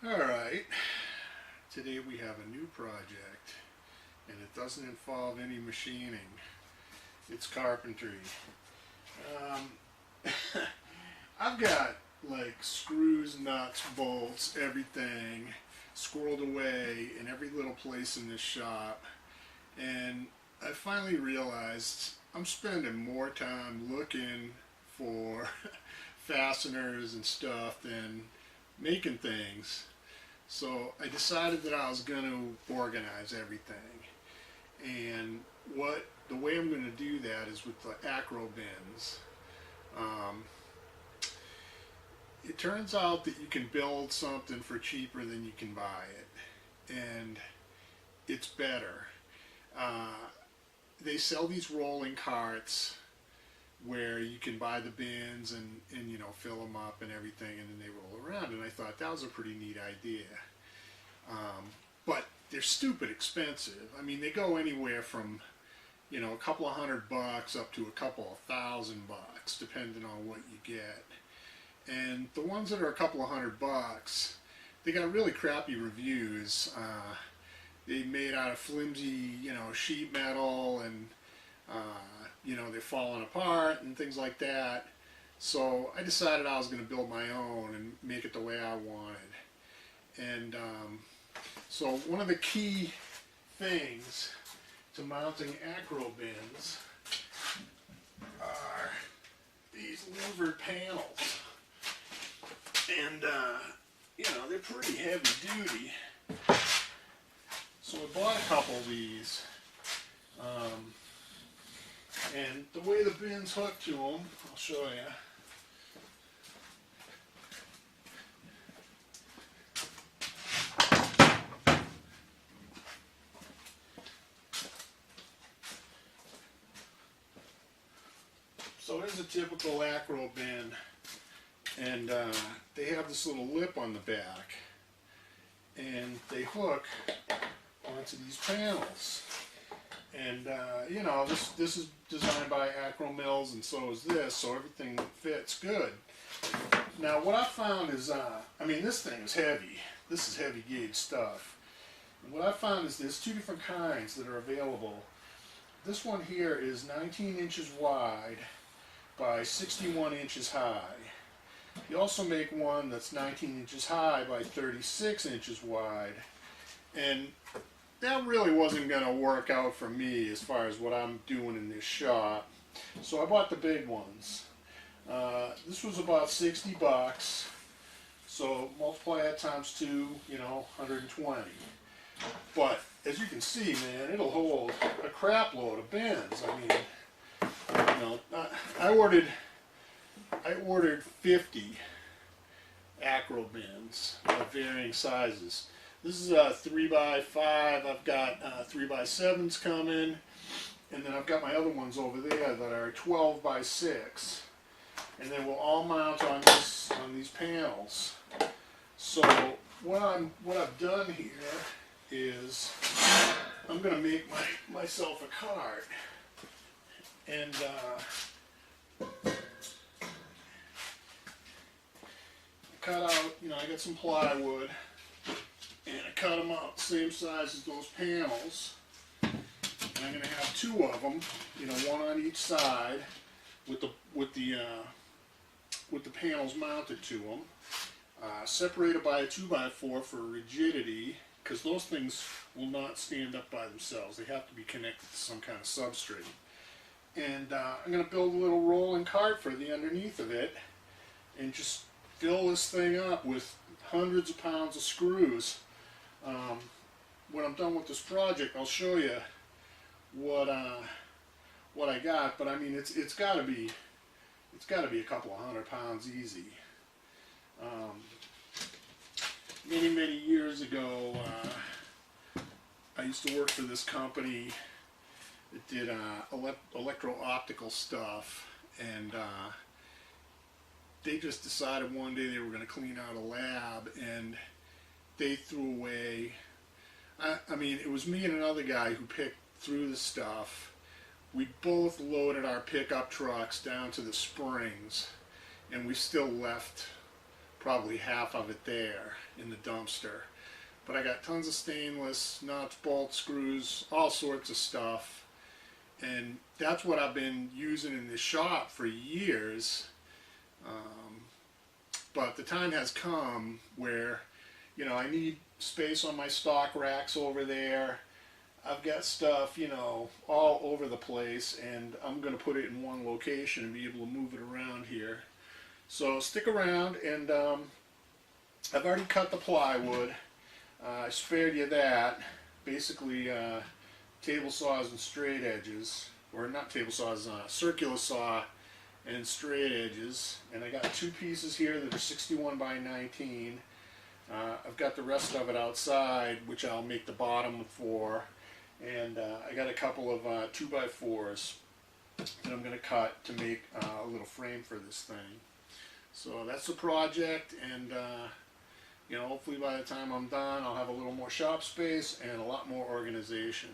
Alright, today we have a new project, and it doesn't involve any machining. It's carpentry. I've got like screws, nuts, bolts, everything squirreled away in every little place in this shop, and I finally realized I'm spending more time looking for fasteners and stuff than making things. So I decided that I was going to organize everything, and the way I'm going to do that is with the acro bins. It turns out that you can build something for cheaper than you can buy it, and it's better. They sell these rolling carts where you can buy the bins and you know, fill them up and everything, and then they roll around, and I thought that was a pretty neat idea. But they're stupid expensive. I mean, they go anywhere from, you know, a couple of $100 up to a couple of $1,000, depending on what you get. And the ones that are a couple of $100, they got really crappy reviews. They made out of flimsy, you know, sheet metal, and you know, they're falling apart and things like that. So I decided I was going to build my own and make it the way I wanted. And so one of the key things to mounting acro bins are these louvered panels. And you know, they're pretty heavy duty. So I bought a couple of these. And the way the bin's hooked to them, I'll show you. So here's a typical acro bin, and they have this little lip on the back, and they hook onto these panels. And you know, this is designed by Acro Mills, and so is this, so everything fits good. Now what I found is, I mean, this thing is heavy. This is heavy gauge stuff. And what I found is there's two different kinds that are available. This one here is 19 inches wide by 61 inches high. You also make one that's 19 inches high by 36 inches wide. And that really wasn't going to work out for me as far as what I'm doing in this shop. So I bought the big ones. This was about $60. So multiply that times 2, you know, 120. But as you can see, man, it'll hold a crap load of bins. I mean, you know, I ordered 50 acro bins of varying sizes. This is a 3x5, I've got 3x7s coming, and then I've got my other ones over there that are 12x6, and they will all mount on these panels. So what I've done here is I'm going to make myself a cart, and cut out, you know, I got some plywood, and I cut them out same size as those panels. And I'm going to have two of them, you know, one on each side, with the panels mounted to them, separated by a 2x4 for rigidity, because those things will not stand up by themselves. They have to be connected to some kind of substrate. And I'm going to build a little rolling cart for the underneath of it, and just fill this thing up with hundreds of pounds of screws. When I'm done with this project, I'll show you what I got. But I mean, it's got to be a couple of 100 pounds easy. Many years ago, I used to work for this company that did electro-optical stuff, and they just decided one day they were going to clean out a lab, and they threw away, I mean, it was me and another guy who picked through the stuff. We both loaded our pickup trucks down to the springs, and we still left probably half of it there in the dumpster. But I got tons of stainless, nuts, bolts, screws, all sorts of stuff. And that's what I've been using in the shop for years. But the time has come where, you know, I need space on my stock racks over there. I've got stuff, you know, all over the place, and I'm going to put it in one location and be able to move it around here. So stick around, and I've already cut the plywood. I spared you that. Basically, table saws and straight edges, or not table saws, circular saw and straight edges. And I got two pieces here that are 61 by 19. I've got the rest of it outside, which I'll make the bottom for. And I got a couple of 2x4s that I'm going to cut to make a little frame for this thing. So that's the project, and you know, hopefully by the time I'm done, I'll have a little more shop space and a lot more organization.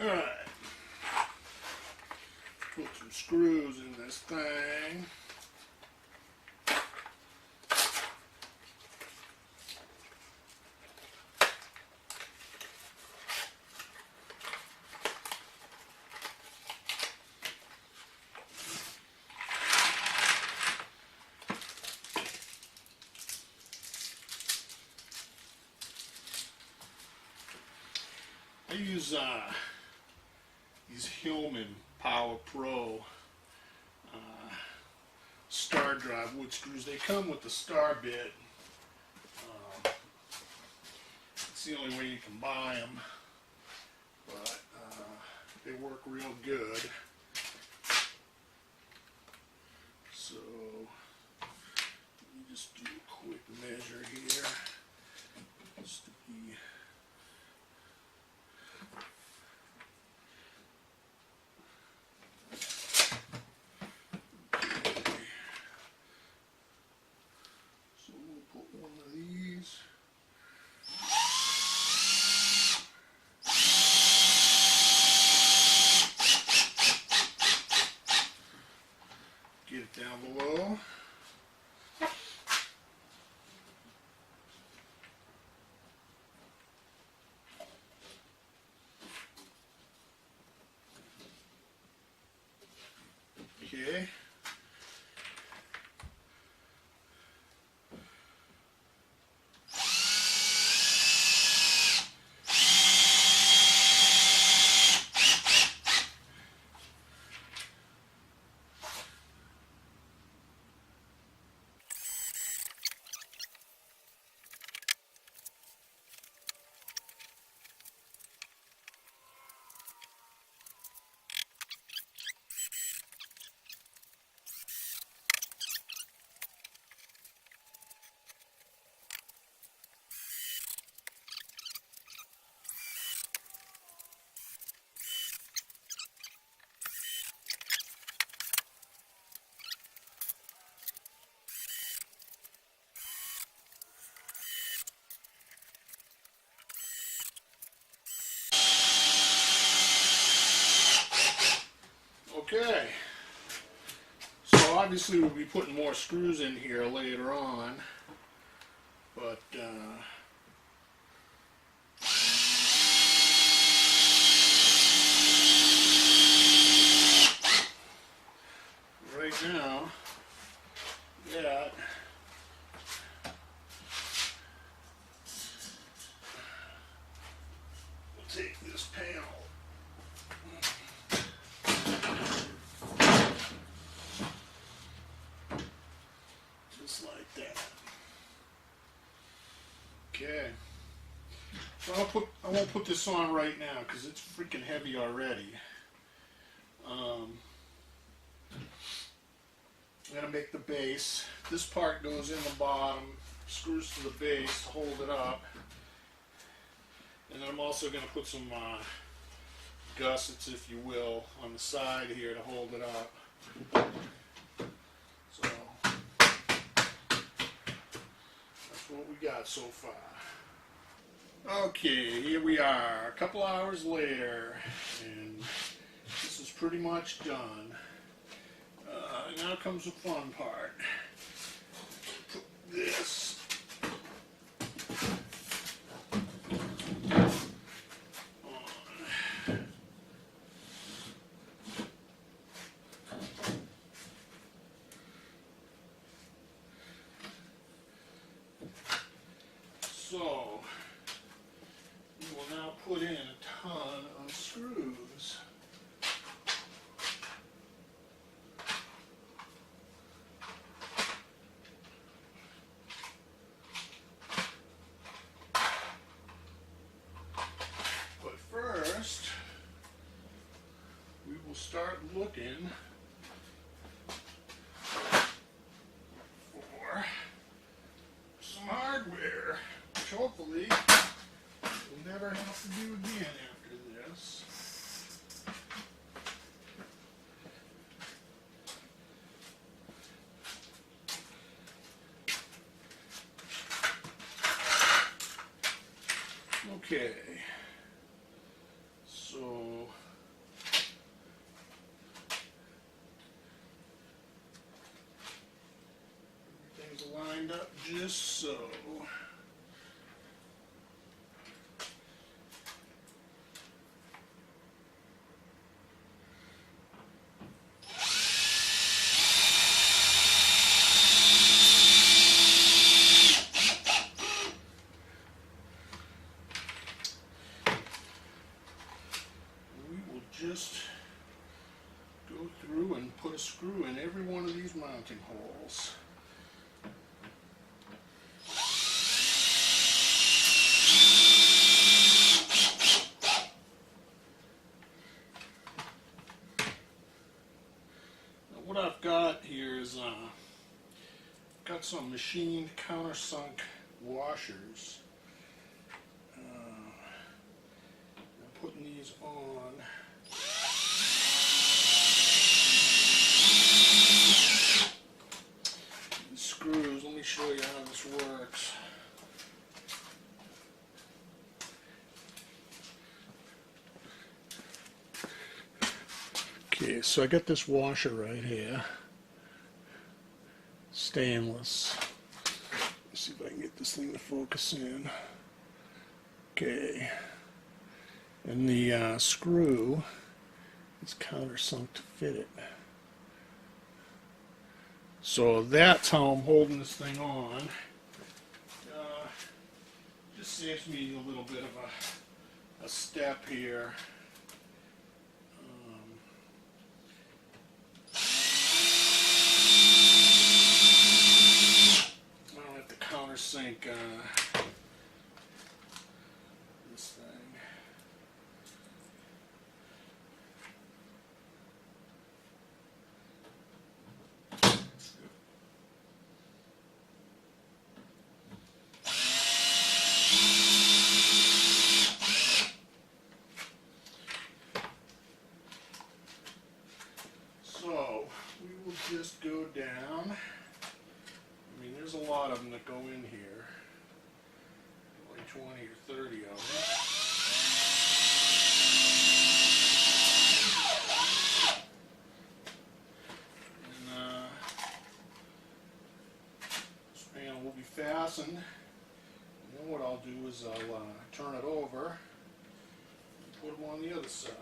Alright, put some screws in this thing. I use these Hillman Power Pro star drive wood screws. They come with the star bit. It's the only way you can buy them, but they work real good. So let me just do a quick measure here. Just to be down below. Okay. Okay, so obviously we'll be putting more screws in here later on, but take this panel. Just like that. Okay. So I won't put this on right now because it's freaking heavy already. I'm going to make the base. This part goes in the bottom, screws to the base to hold it up. And then I'm also going to put some gussets, if you will, on the side here to hold it up. So that's what we got so far. Okay, here we are, a couple hours later, and this is pretty much done. Now comes the fun part. Put this on. So, we will now put in a ton of screws. But first, we will start looking for some hardware, which hopefully we'll never have to do again after this. Okay, so everything's lined up just so. Just go through and put a screw in every one of these mounting holes. Now what I've got here is got some machined countersunk washers. I'm putting these on. Screws, let me show you how this works. Okay, so I got this washer right here, stainless. Let's see if I can get this thing to focus in. Okay, and the screw is countersunk to fit it. So that's how I'm holding this thing on. Just saves me a little bit of a step here. I don't have to countersink this thing. So we will just go down. I mean, there's a lot of them that go in here, like 20 or 30 of them. And this panel will be fastened. And then what I'll do is I'll turn it over and put them on the other side.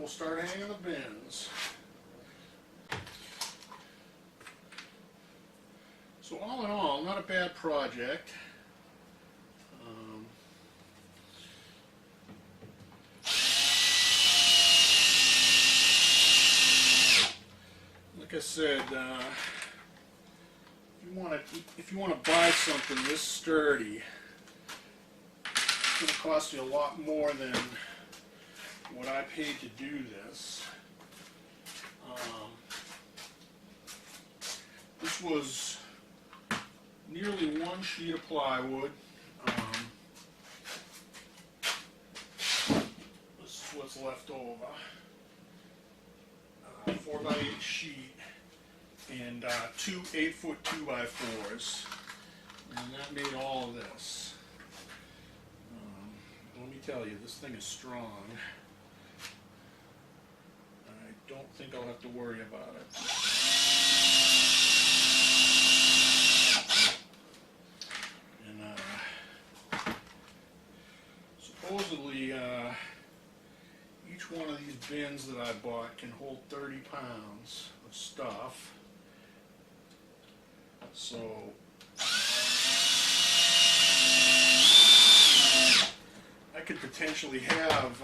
Start hanging the bins. bad project. Like I said, if you want to buy something this sturdy, it's going to cost you a lot more than what I paid to do this. This was nearly one sheet of plywood. This is what's left over. 4x8 sheet and two 8-foot 2x4s, and that made all of this. Let me tell you, this thing is strong. I don't think I'll have to worry about it. And supposedly each one of these bins that I bought can hold 30 pounds of stuff. So I could potentially have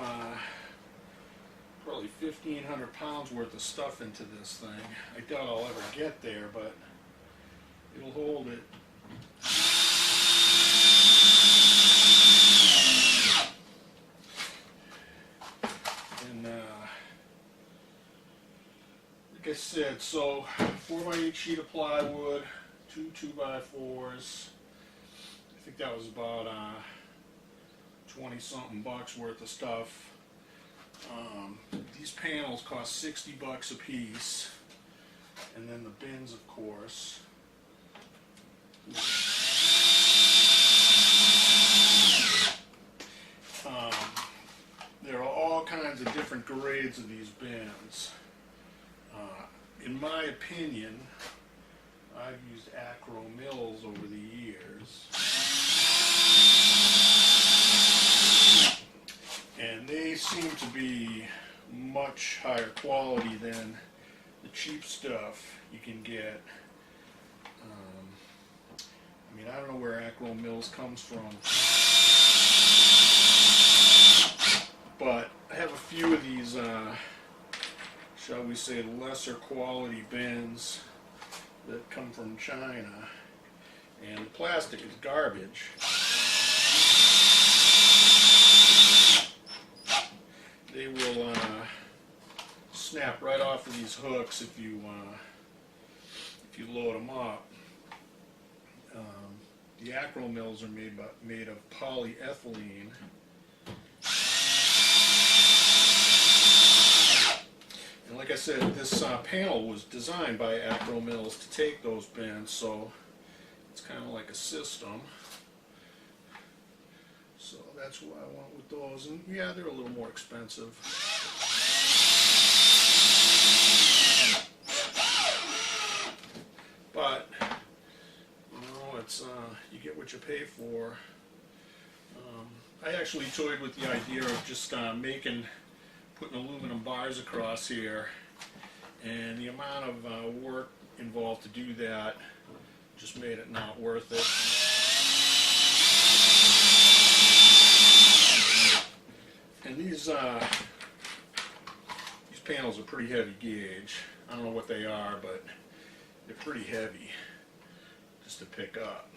probably 1,500 pounds worth of stuff into this thing. I doubt I'll ever get there, but it'll hold it. And like I said, so 4x8 sheet of plywood, two 2x4s. I think that was about 20-something bucks worth of stuff. These panels cost 60 bucks a piece, and then the bins, of course. There are all kinds of different grades of these bins. In my opinion, I've used Acro mills over the years, and they seem to be much higher quality than the cheap stuff you can get. I mean, I don't know where Acro mills comes from, but I have a few of these, shall we say, lesser quality bins that come from China, and the plastic is garbage. They will snap right off of these hooks if you load them up. The Acro mills are made of polyethylene. And like I said, this panel was designed by Acro mills to take those bins, so it's kind of like a system. So that's why I went with those, and yeah, they're a little more expensive. But you know, it's you get what you pay for. I actually toyed with the idea of just putting aluminum bars across here, and the amount of work involved to do that just made it not worth it. And these panels are pretty heavy gauge. I don't know what they are, but they're pretty heavy just to pick up.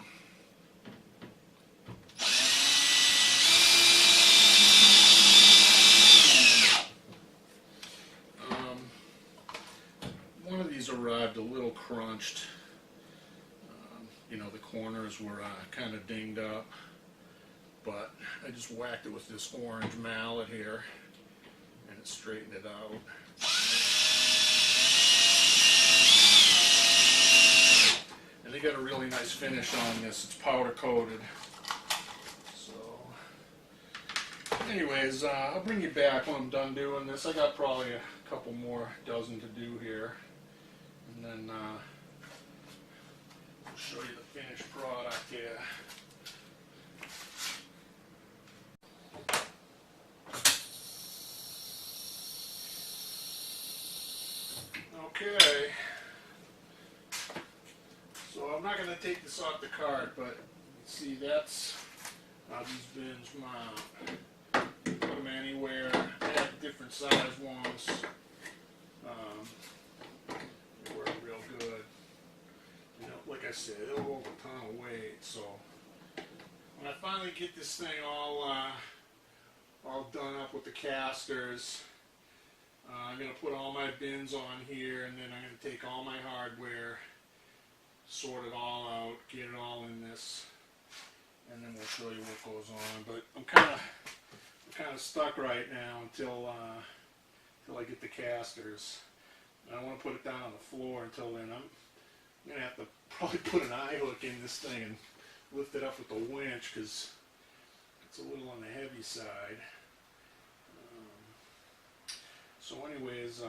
One of these arrived a little crunched. You know, the corners were kind of dinged up, but I just whacked it with this orange mallet here, and it straightened it out. And they got a really nice finish on this. It's powder coated. So, anyways, I'll bring you back when I'm done doing this. I got probably a couple more dozen to do here, and then I'll show you the finished product here. Okay, so I I'm not going to take this off the cart, but see, that's how these bins mount. Put them anywhere. They have different size ones. They work real good. You know, like I said, it'll hold a ton of weight. So when I finally get this thing all done up with the casters, I'm going to put all my bins on here, and then I'm going to take all my hardware, sort it all out, get it all in this, and then we'll show you what goes on. But I'm kind of stuck right now until I get the casters. I want to put it down on the floor until then. I'm going to have to probably put an eye hook in this thing and lift it up with the winch, because it's a little on the heavy side. So anyways,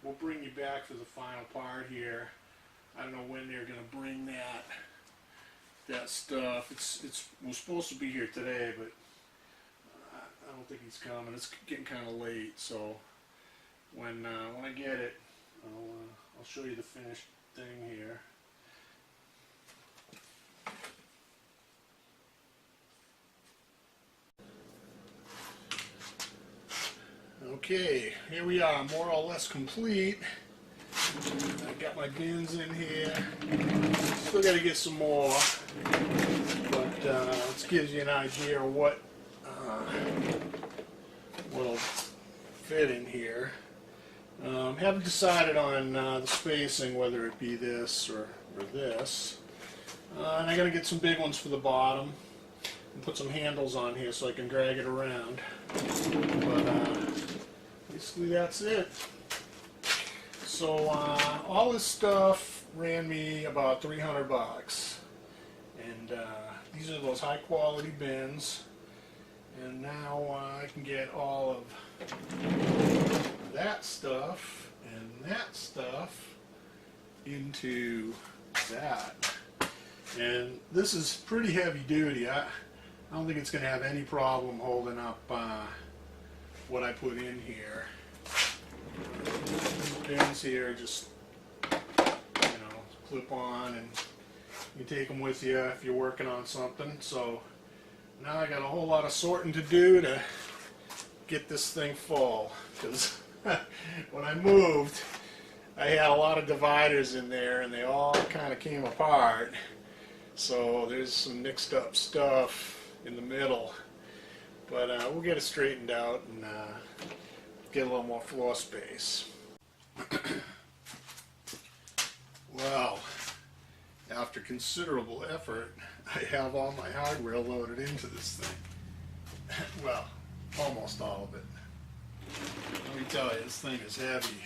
we'll bring you back for the final part here. I don't know when they're going to bring that stuff. It was supposed to be here today, but I don't think he's coming. It's getting kind of late, so when I get it, I'll show you the finished thing here. Okay, here we are, more or less complete. I got my bins in here. Still got to get some more, but this gives you an idea of what will fit in here. Haven't decided on the spacing, whether it be this or this. And I got to get some big ones for the bottom and put some handles on here so I can drag it around. But basically that's it. So all this stuff ran me about $300, and these are those high quality bins. And now I can get all of that stuff and that stuff into that. And this is pretty heavy duty. I don't think it's going to have any problem holding up what I put in here. These pins here just, clip on, and you take them with you if you're working on something. So now I got a whole lot of sorting to do to get this thing full, because when I moved, I had a lot of dividers in there and they all kind of came apart. So there's some mixed up stuff in the middle, but we'll get it straightened out and get a little more floor space. Well, after considerable effort, I have all my hardware loaded into this thing. Well, almost all of it. Let me tell you, this thing is heavy.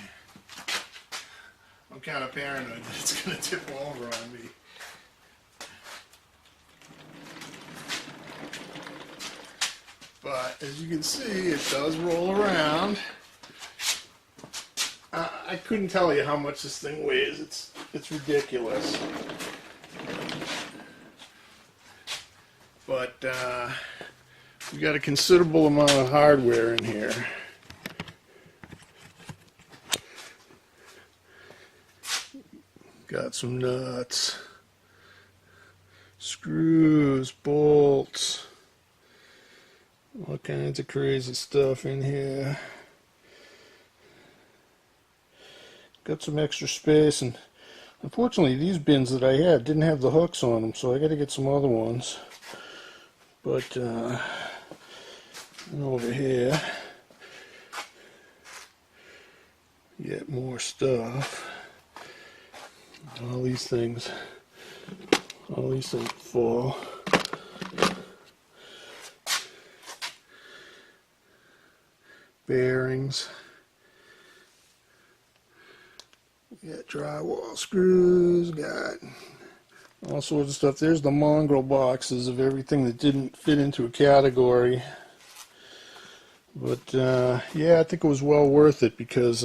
I'm kind of paranoid that it's going to tip over on me. But as you can see, it does roll around. I couldn't tell you how much this thing weighs. It's ridiculous. But we got a considerable amount of hardware in here. Got some nuts, screws, bolts, all kinds of crazy stuff in here. Got some extra space, and unfortunately these bins that I had didn't have the hooks on them, so I got to get some other ones. But over here, get more stuff. All these things fall. Bearings. Got drywall screws, got all sorts of stuff. There's the mongrel boxes of everything that didn't fit into a category. But yeah, I think it was well worth it, because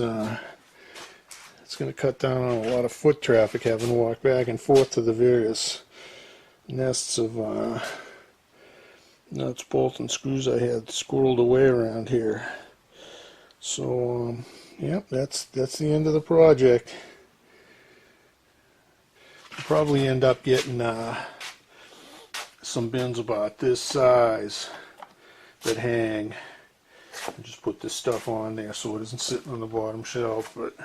it's going to cut down on a lot of foot traffic having to walk back and forth to the various nests of nuts, bolts, and screws I had squirreled away around here. So yep, that's the end of the project. Probably end up getting some bins about this size that hang. And just put this stuff on there so it isn't sitting on the bottom shelf. But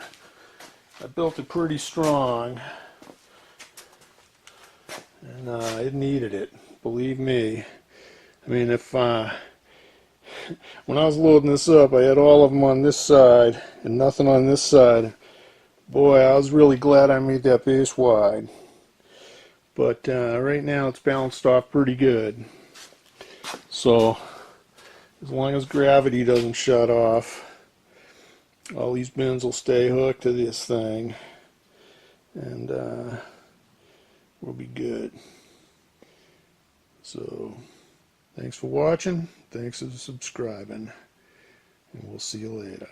I built it pretty strong, and it needed it. Believe me. I mean, if when I was loading this up, I had all of them on this side and nothing on this side. Boy, I was really glad I made that base wide. But right now it's balanced off pretty good. So as long as gravity doesn't shut off, all these bins will stay hooked to this thing, and we'll be good. So thanks for watching, thanks for subscribing, and we'll see you later.